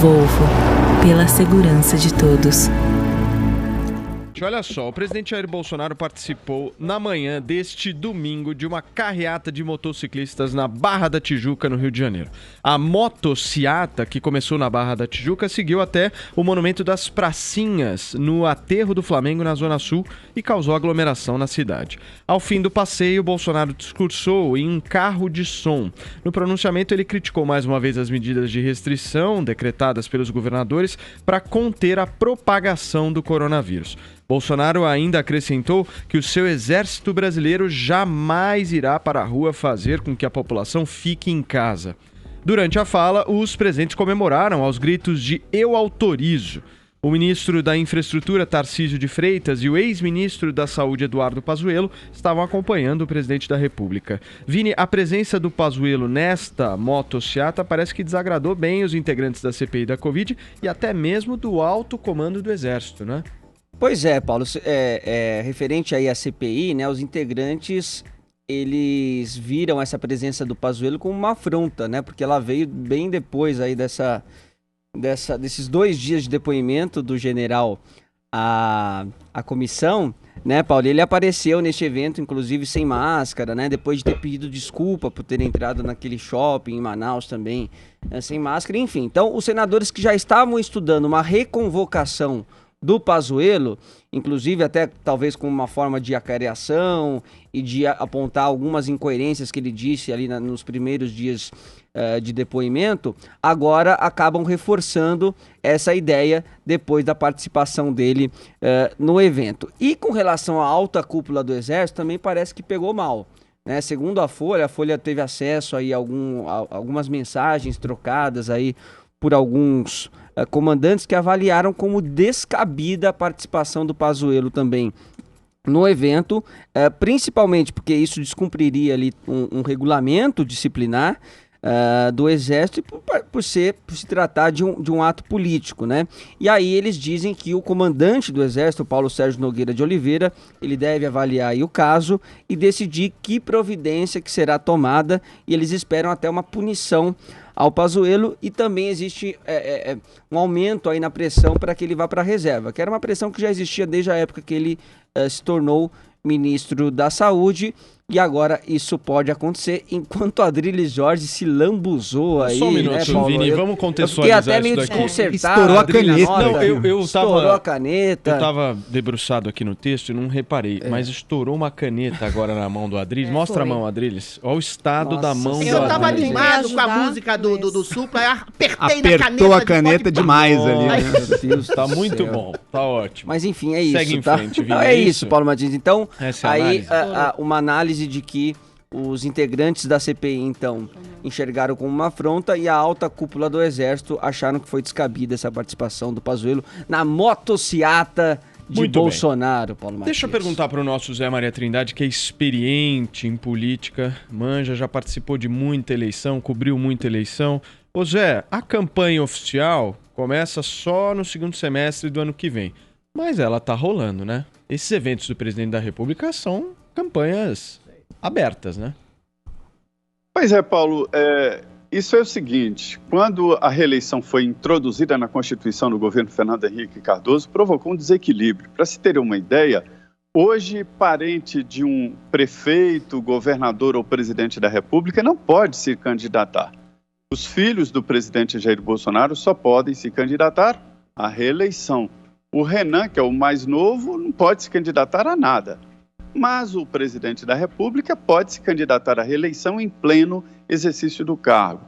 Volvo, pela segurança de todos. Olha só, o presidente Jair Bolsonaro participou na manhã deste domingo de uma carreata de motociclistas na Barra da Tijuca, no Rio de Janeiro. A motociata, que começou na Barra da Tijuca, seguiu até o Monumento das Pracinhas, no Aterro do Flamengo, na Zona Sul, e causou aglomeração na cidade. Ao fim do passeio, Bolsonaro discursou em um carro de som. No pronunciamento, ele criticou mais uma vez as medidas de restrição decretadas pelos governadores para conter a propagação do coronavírus. Bolsonaro ainda acrescentou que o seu exército brasileiro jamais irá para a rua fazer com que a população fique em casa. Durante a fala, os presentes comemoraram aos gritos de "Eu autorizo". O ministro da Infraestrutura, Tarcísio de Freitas, e o ex-ministro da Saúde, Eduardo Pazuello, estavam acompanhando o presidente da República. Vini, a presença do Pazuello nesta motociata parece que desagradou bem os integrantes da CPI da Covid e até mesmo do alto comando do Exército, né? Pois é, Paulo, referente aí à CPI, né, os integrantes, eles viram essa presença do Pazuello como uma afronta, né, porque ela veio bem depois aí desses 2 dias de depoimento do general à comissão, né, Paulo, ele apareceu neste evento, inclusive sem máscara, né, depois de ter pedido desculpa por ter entrado naquele shopping em Manaus também, sem máscara, enfim. Então, os senadores que já estavam estudando uma reconvocação do Pazuello, inclusive até talvez com uma forma de acareação e de apontar algumas incoerências que ele disse ali nos primeiros dias de depoimento, agora acabam reforçando essa ideia depois da participação dele no evento. E com relação à alta cúpula do Exército, também parece que pegou mal, né? Segundo a Folha teve acesso aí a algumas mensagens trocadas aí por alguns comandantes que avaliaram como descabida a participação do Pazuello também no evento, principalmente porque isso descumpriria ali um regulamento disciplinar do Exército por se tratar de um ato político, né? E aí eles dizem que o comandante do Exército, Paulo Sérgio Nogueira de Oliveira, ele deve avaliar aí o caso e decidir que providência que será tomada, e eles esperam até uma punição ao Pazuello, e também existe um aumento aí na pressão para que ele vá para a reserva, que era uma pressão que já existia desde a época que ele se tornou ministro da Saúde, e agora isso pode acontecer enquanto Adriles Jorge se lambuzou aí, só um minuto, né, Paulo? Vini, vamos contextualizar fiquei até meio isso daqui. desconcertado. Estourou a caneta. Não, Estourou a caneta. Eu tava debruçado aqui no texto e não reparei, mas estourou uma caneta agora na mão do Adriles. Mostra a mão, Adriles. Olha o estado da mão do Adriles. Eu tava animado com a música do Supla, aí apertei na caneta. Apertou a caneta demais ali. Ai, meu Deus, tá muito bom, tá ótimo. Mas enfim, é isso, Segue em tá? frente, Vini, Não, é isso, Paulo Martins. Então, essa é a aí análise. uma análise de que os integrantes da CPI, então, enxergaram como uma afronta, e a alta cúpula do Exército acharam que foi descabida essa participação do Pazuello na motociata de Muito Bolsonaro, Paulo Martins. Deixa eu perguntar para o nosso Zé Maria Trindade, que é experiente em política, manja, já participou de muita eleição, cobriu muita eleição. Ô Zé, a campanha oficial começa só no segundo semestre do ano que vem, mas ela tá rolando, né? Esses eventos do presidente da República são campanhas abertas, né? Pois é, Paulo, isso é o seguinte: quando a reeleição foi introduzida na Constituição do governo Fernando Henrique Cardoso, provocou um desequilíbrio. Para se ter uma ideia, hoje parente de um prefeito, governador ou presidente da República não pode se candidatar. Os filhos do presidente Jair Bolsonaro só podem se candidatar à reeleição. O Renan, que é o mais novo, não pode se candidatar a nada. Mas o presidente da República pode se candidatar à reeleição em pleno exercício do cargo.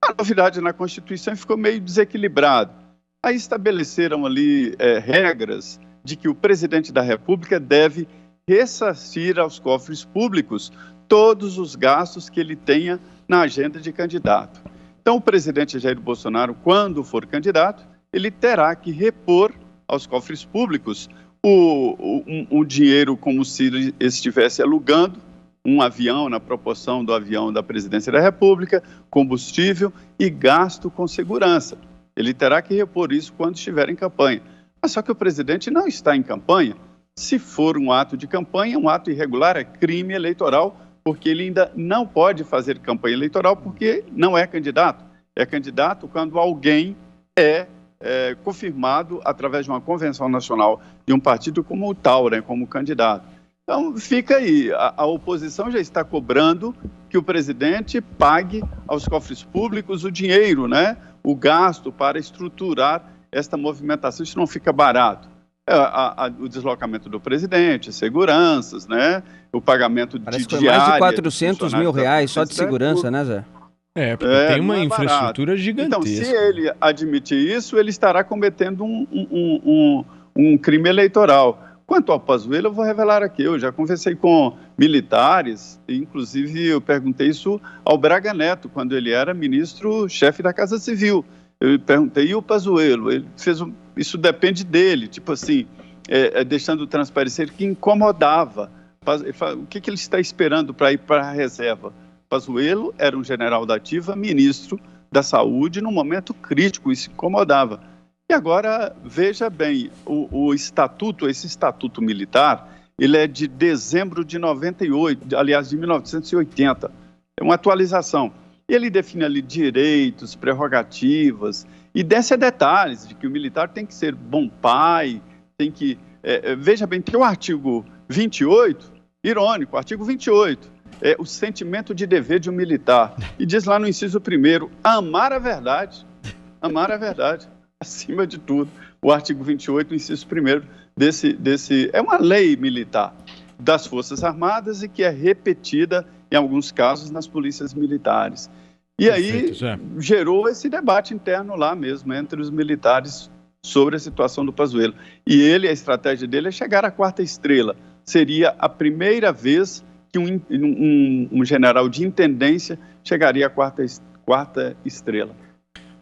A novidade na Constituição ficou meio desequilibrado. Aí estabeleceram ali regras de que o presidente da República deve ressarcir aos cofres públicos todos os gastos que ele tenha na agenda de candidato. Então, o presidente Jair Bolsonaro, quando for candidato, ele terá que repor aos cofres públicos o dinheiro como se ele estivesse alugando um avião na proporção do avião da presidência da República, combustível e gasto com segurança. Ele terá que repor isso quando estiver em campanha. Mas só que o presidente não está em campanha. Se for um ato de campanha, um ato irregular, é crime eleitoral, porque ele ainda não pode fazer campanha eleitoral porque não é candidato. É candidato quando alguém é confirmado através de uma convenção nacional de um partido como o tal, né, como candidato. Então, fica aí. A oposição já está cobrando que o presidente pague aos cofres públicos o dinheiro, né, o gasto para estruturar esta movimentação. Isso não fica barato. O deslocamento do presidente, seguranças, né, o pagamento Parece de que foi mais de diária, 400 mil reais só de segurança, né, Zé? Porque tem uma não é infraestrutura barato. Então, gigantesca. se ele admitir isso, ele estará cometendo um crime eleitoral. Quanto ao Pazuello, eu vou revelar aqui. Eu já conversei com militares, inclusive eu perguntei isso ao Braga Neto, quando ele era ministro-chefe da Casa Civil. Eu perguntei, e o Pazuello? Ele fez isso depende dele, tipo assim, deixando transparecer que incomodava. O que ele está esperando para ir para a reserva? Pazuello era um general da ativa, ministro da Saúde, num momento crítico, isso incomodava. E agora, veja bem, esse estatuto militar, ele é de dezembro de 98, aliás, de 1980, é uma atualização. Ele define ali direitos, prerrogativas, e desce a detalhes de que o militar tem que ser bom pai, tem que... veja bem, tem o artigo 28, irônico, artigo 28, o sentimento de dever de um militar. E diz lá no inciso 1º, amar a verdade, acima de tudo. O artigo 28, inciso 1º desse... É uma lei militar das Forças Armadas e que é repetida, em alguns casos, nas polícias militares. E aí gerou esse debate interno lá mesmo, entre os militares, sobre a situação do Pazuello. E a estratégia dele é chegar à 4ª estrela. Seria a primeira vez que um general de intendência chegaria à 4ª estrela.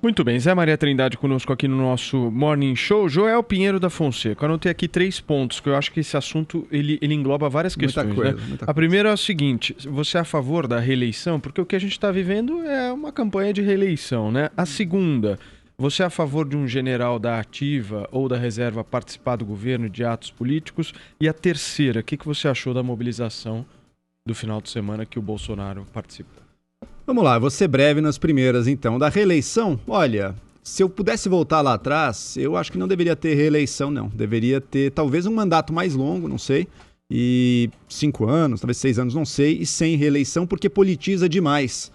Muito bem, Zé Maria Trindade conosco aqui no nosso Morning Show. Joel Pinheiro da Fonseca. Eu anotei aqui 3 pontos, que eu acho que esse assunto ele engloba várias questões. Muita coisa, né? A primeira é o seguinte, você é a favor da reeleição? Porque o que a gente está vivendo é uma campanha de reeleição, né? A segunda, você é a favor de um general da ativa ou da reserva participar do governo de atos políticos? E a terceira, o que você achou da mobilização do final de semana que o Bolsonaro participou? Vamos lá, vou ser breve nas primeiras então. Da reeleição, olha, se eu pudesse voltar lá atrás, eu acho que não deveria ter reeleição, não. Deveria ter talvez um mandato mais longo, não sei, e 5 anos, talvez 6 anos, não sei, e sem reeleição, porque politiza demais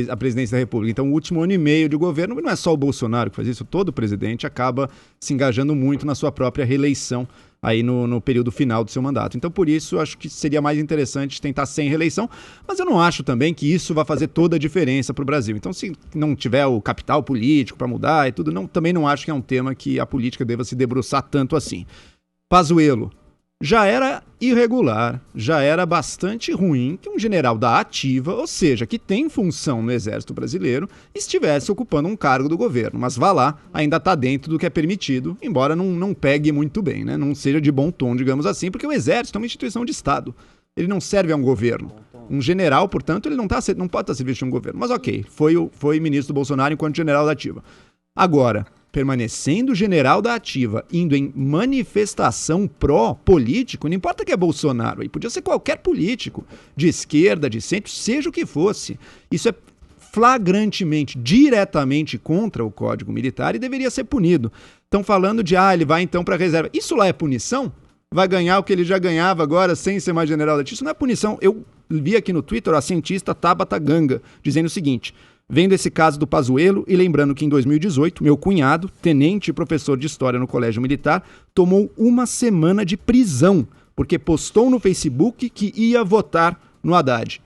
a presidência da República. Então, o último ano e meio de governo, não é só o Bolsonaro que faz isso, todo presidente acaba se engajando muito na sua própria reeleição aí no período final do seu mandato. Então, por isso, acho que seria mais interessante tentar sem reeleição, mas eu não acho também que isso vai fazer toda a diferença para o Brasil. Então, se não tiver o capital político para mudar e tudo, também não acho que é um tema que a política deva se debruçar tanto assim. Pazuello já era irregular, já era bastante ruim que um general da ativa, ou seja, que tem função no Exército Brasileiro, estivesse ocupando um cargo do governo. Mas vá lá, ainda está dentro do que é permitido, embora não pegue muito bem, né? Não seja de bom tom, digamos assim, porque o Exército é uma instituição de Estado. Ele não serve a um governo. Um general, portanto, ele não pode estar servindo de um governo. Mas ok, foi ministro do Bolsonaro enquanto general da ativa. Agora, permanecendo general da ativa, indo em manifestação pró-político, não importa que é Bolsonaro, aí podia ser qualquer político, de esquerda, de centro, seja o que fosse. Isso é flagrantemente, diretamente contra o Código Militar e deveria ser punido. Estão falando de, ele vai então para a reserva. Isso lá é punição? Vai ganhar o que ele já ganhava agora sem ser mais general da ativa? Isso não é punição. Eu vi aqui no Twitter a cientista Tabata Ganga dizendo o seguinte: vendo esse caso do Pazuello e lembrando que em 2018, meu cunhado, tenente e professor de história no Colégio Militar, tomou 1 semana de prisão, porque postou no Facebook que ia votar no Haddad.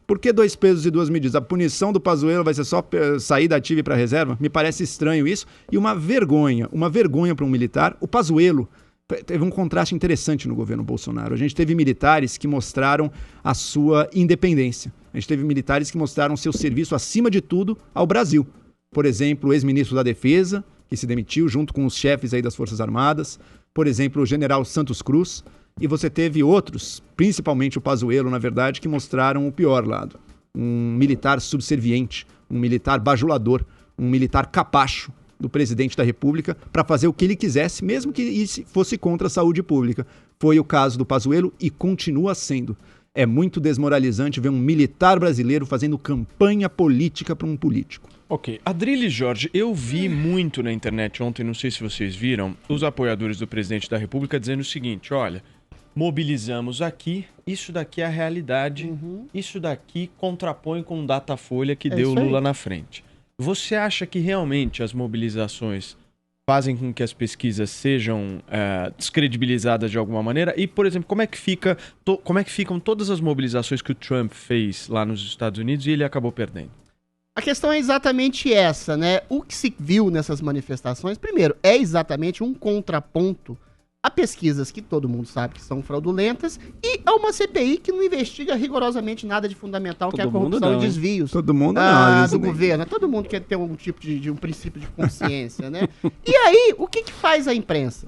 Por que 2 pesos e 2 medidas? A punição do Pazuello vai ser só sair da ativa e para a reserva? Me parece estranho isso. E uma vergonha para um militar. O Pazuello teve um contraste interessante no governo Bolsonaro. A gente teve militares que mostraram a sua independência. A gente teve militares que mostraram seu serviço, acima de tudo, ao Brasil. Por exemplo, o ex-ministro da Defesa, que se demitiu junto com os chefes aí das Forças Armadas. Por exemplo, o general Santos Cruz. E você teve outros, principalmente o Pazuello, na verdade, que mostraram o pior lado. Um militar subserviente, um militar bajulador, um militar capacho do presidente da República para fazer o que ele quisesse, mesmo que isso fosse contra a saúde pública. Foi o caso do Pazuello e continua sendo. É muito desmoralizante ver um militar brasileiro fazendo campanha política para um político. Ok. Adrilles Jorge, eu vi muito na internet ontem, não sei se vocês viram, os apoiadores do presidente da República dizendo o seguinte, olha, mobilizamos aqui, isso daqui é a realidade, isso daqui contrapõe com o Datafolha que deu Lula na frente. Você acha que realmente as mobilizações fazem com que as pesquisas sejam descredibilizadas de alguma maneira? E, por exemplo, como é que ficam todas as mobilizações que o Trump fez lá nos Estados Unidos e ele acabou perdendo? A questão é exatamente essa, né? O que se viu nessas manifestações, primeiro, é exatamente um contraponto a pesquisas que todo mundo sabe que são fraudulentas e a uma CPI que não investiga rigorosamente nada de fundamental, que é a corrupção e desvios Todo mundo do governo. Todo mundo quer ter um tipo de um princípio de consciência, né? E aí, o que faz a imprensa?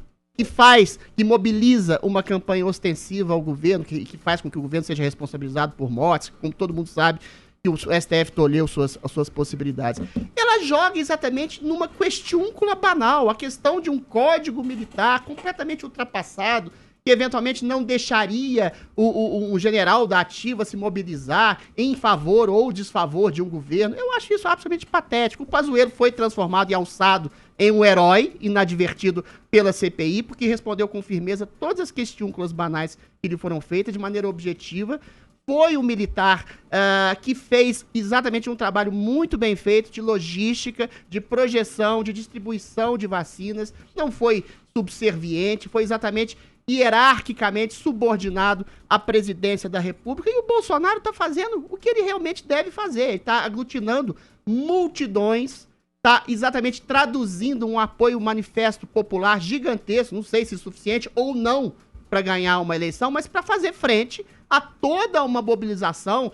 Que mobiliza uma campanha ostensiva ao governo, que faz com que o governo seja responsabilizado por mortes, como todo mundo sabe, que o STF tolheu as suas possibilidades. Ela joga exatamente numa questiúncula banal, a questão de um código militar completamente ultrapassado, que eventualmente não deixaria um general da ativa se mobilizar em favor ou desfavor de um governo. Eu acho isso absolutamente patético. O Pazuello foi transformado e alçado em um herói inadvertido pela CPI, porque respondeu com firmeza todas as questiúnculas banais que lhe foram feitas de maneira objetiva. Foi um militar que fez exatamente um trabalho muito bem feito de logística, de projeção, de distribuição de vacinas. Não foi subserviente, foi exatamente hierarquicamente subordinado à presidência da República. E o Bolsonaro está fazendo o que ele realmente deve fazer. Ele está aglutinando multidões, está exatamente traduzindo um apoio manifesto popular gigantesco, não sei se suficiente ou não para ganhar uma eleição, mas para fazer frente a toda uma mobilização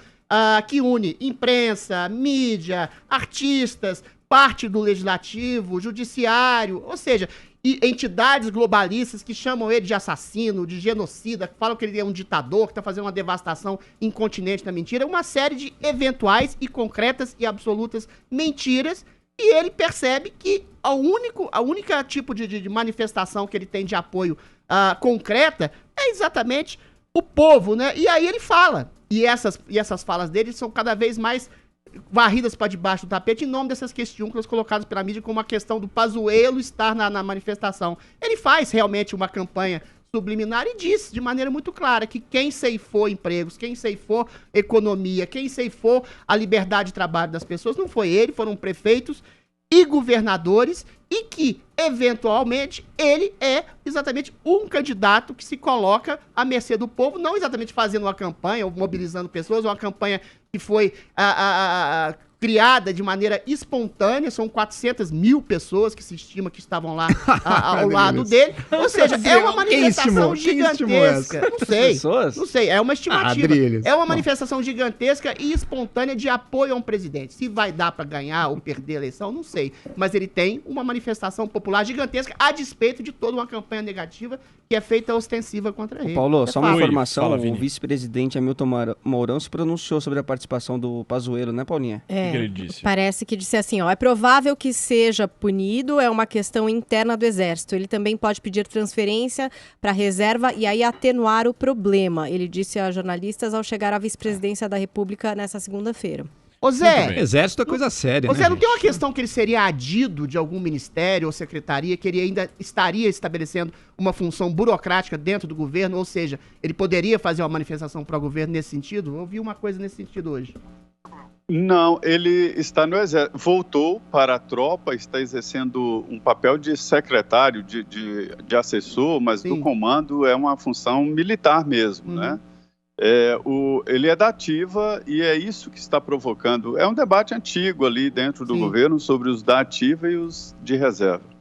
que une imprensa, mídia, artistas, parte do legislativo, judiciário, ou seja, e entidades globalistas que chamam ele de assassino, de genocida, que falam que ele é um ditador, que está fazendo uma devastação incontinente da mentira, uma série de eventuais e concretas e absolutas mentiras, e ele percebe que a única tipo de manifestação que ele tem de apoio concreta é exatamente o povo, né? E aí ele fala. E essas falas dele são cada vez mais varridas para debaixo do tapete em nome dessas questiúnculas colocadas pela mídia como a questão do Pazuello estar na manifestação. Ele faz realmente uma campanha subliminar e diz de maneira muito clara que quem ceifou empregos, quem ceifou economia, quem ceifou a liberdade de trabalho das pessoas não foi ele, foram prefeitos e governadores, e que, eventualmente, ele é exatamente um candidato que se coloca à mercê do povo, não exatamente fazendo uma campanha, ou mobilizando pessoas, uma campanha que foi criada de maneira espontânea, são 400 mil pessoas que se estima que estavam lá ao lado dele, ou seja, é uma manifestação gigantesca, não sei, é uma estimativa, é uma manifestação gigantesca e espontânea de apoio a um presidente. Se vai dar para ganhar ou perder a eleição, não sei, mas ele tem uma manifestação popular gigantesca a despeito de toda uma campanha negativa que é feita ostensiva contra ele. Paulo, só uma informação, o vice-presidente Hamilton Mourão se pronunciou sobre a participação do Pazuello, né, Paulinha? O que ele disse? Parece que disse assim, é provável que seja punido, é uma questão interna do Exército. Ele também pode pedir transferência para reserva e aí atenuar o problema. Ele disse a jornalistas ao chegar à vice-presidência da República nessa segunda-feira. Ô Zé, Exército é coisa séria, né, não tem uma questão que ele seria adido de algum ministério ou secretaria, que ele ainda estaria estabelecendo uma função burocrática dentro do governo, ou seja, ele poderia fazer uma manifestação para o governo nesse sentido? Eu ouvi uma coisa nesse sentido hoje. Não, ele está no Exército, voltou para a tropa, está exercendo um papel de secretário, de assessor, mas do comando é uma função militar mesmo, né? Ele é da ativa e é isso que está provocando. É um debate antigo ali dentro do governo sobre os da ativa e os de reserva.